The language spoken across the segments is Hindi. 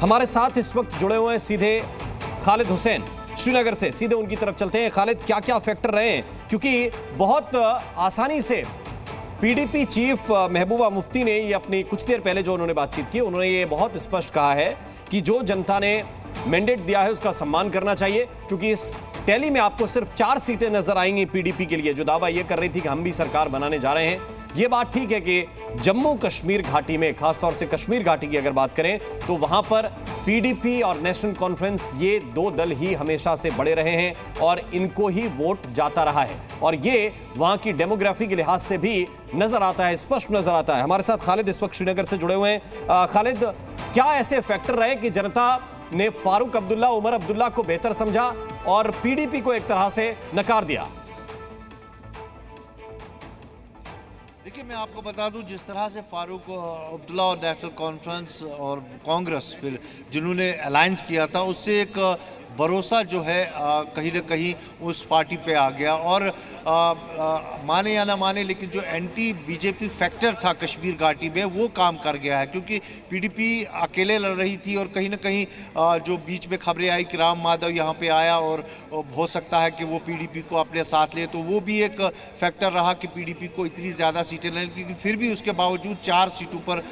हमारे साथ इस वक्त जुड़े हुए हैं सीधे खालिद हुसैन श्रीनगर से। सीधे उनकी तरफ चलते हैं। खालिद, क्या क्या फैक्टर रहे हैं, क्योंकि बहुत आसानी से पीडीपी चीफ महबूबा मुफ्ती ने ये अपनी कुछ देर पहले जो उन्होंने बातचीत की, उन्होंने ये बहुत स्पष्ट कहा है कि जो जनता ने मैंडेट दिया है उसका सम्मान करना चाहिए, क्योंकि इस टैली में आपको सिर्फ 4 सीटें नजर आएंगी पीडीपी के लिए, जो दावा ये कर रही थी कि हम भी सरकार बनाने जा रहे हैं। ये बात ठीक है कि जम्मू कश्मीर घाटी में, खासतौर से कश्मीर घाटी की अगर बात करें तो वहां पर पीडीपी और नेशनल कॉन्फ्रेंस, ये 2 दल ही हमेशा से बड़े रहे हैं और इनको ही वोट जाता रहा है, और ये वहां की डेमोग्राफी के लिहाज से भी नजर आता है, स्पष्ट नजर आता है। हमारे साथ खालिद इस वक्त श्रीनगर से जुड़े हुए हैं। खालिद, क्या ऐसे फैक्टर रहे कि जनता ने फारूक अब्दुल्ला, उमर अब्दुल्ला को बेहतर समझा और पीडीपी को एक तरह से नकार दिया? देखिए, मैं आपको बता दूं, जिस तरह से फारूक अब्दुल्ला और नेशनल कॉन्फ्रेंस और कांग्रेस फिर जिन्होंने अलायंस किया था, उससे एक भरोसा जो है कहीं ना कहीं उस पार्टी पे आ गया। और माने या ना माने, लेकिन जो एंटी बीजेपी फैक्टर था कश्मीर घाटी में, वो काम कर गया है, क्योंकि पीडीपी अकेले लड़ रही थी और कहीं ना कहीं जो बीच में खबरें आई कि राम माधव यहाँ पे आया और हो सकता है कि वो पीडीपी को अपने साथ ले, तो वो भी एक फैक्टर रहा कि पीडीपी को इतनी ज़्यादा सीटें नहीं, लेकिन फिर भी उसके बावजूद 4 सीटों पर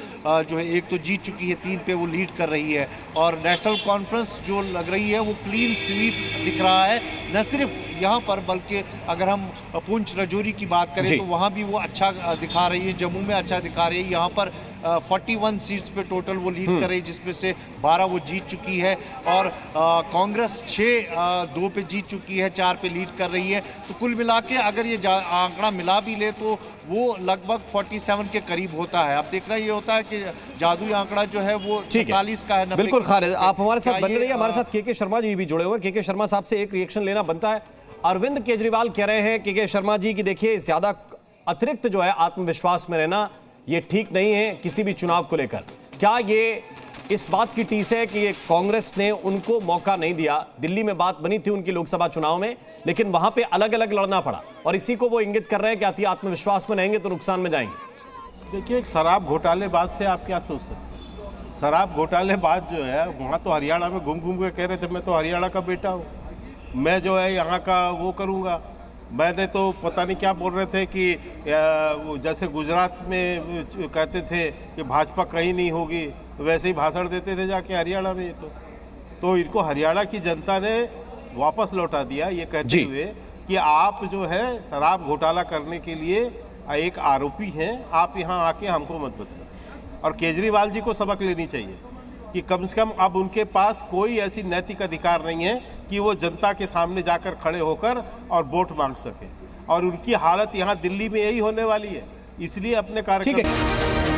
जो है, एक तो जीत चुकी है, 3 पे वो लीड कर रही है। और नेशनल कॉन्फ्रेंस जो लग रही है वो क्लीन स्वीप दिख रहा है, न सिर्फ यहाँ पर बल्कि अगर हम पुंछ राजौरी की बात करें तो वहाँ भी वो अच्छा दिखा रही है, जम्मू में अच्छा दिखा रही है। यहाँ पर 41 सीट्स पे टोटल वो लीड कर रही है, जिसमें से 12 वो जीत चुकी है, और कांग्रेस 2 पे जीत चुकी है, 4 पे लीड कर रही है। तो कुल मिला के अगर ये आंकड़ा मिला भी ले तो वो लगभग 47 के करीब होता है। अब देखना ये होता है कि जादुई आंकड़ा जो है वो 44 का है। बिल्कुल खालिद, आप हमारे साथ बने रहिए। हमारे साथ के शर्मा जी भी जुड़े हुए हैं। के शर्मा साहब से एक रिएक्शन लेना बनता है। अरविंद केजरीवाल कह रहे हैं के शर्मा जी की, देखिए ज्यादा अतिरिक्त जो है आत्मविश्वास में रहना ये ठीक नहीं है किसी भी चुनाव को लेकर। क्या ये इस बात की टीस है कि कांग्रेस ने उनको मौका नहीं दिया? दिल्ली में बात बनी थी उनकी लोकसभा चुनाव में, लेकिन वहां पे अलग अलग लड़ना पड़ा, और इसी को वो इंगित कर रहे हैं कि अति आत्मविश्वास में रहेंगे तो नुकसान में जाएंगे। देखिए, एक शराब घोटालेबाज से आप क्या सोच सकते? शराब घोटालेबाज जो है, वहाँ तो हरियाणा में घूम घूम के कह रहे थे मैं तो हरियाणा का बेटा हूँ, मैं जो है यहाँ का वो करूँगा। मैंने तो पता नहीं क्या बोल रहे थे कि जैसे गुजरात में कहते थे कि भाजपा कहीं नहीं होगी, वैसे ही भाषण देते थे जाके हरियाणा में। तो इनको हरियाणा की जनता ने वापस लौटा दिया, ये कहते हुए कि आप जो है शराब घोटाला करने के लिए एक आरोपी हैं, आप यहाँ आके हमको मत बताओ। और केजरीवाल जी को सबक लेनी चाहिए कि कम से कम अब उनके पास कोई ऐसी नैतिक अधिकार नहीं है कि वो जनता के सामने जाकर खड़े होकर और वोट मांग सके, और उनकी हालत यहाँ दिल्ली में यही होने वाली है। इसलिए अपने कार्यक्रम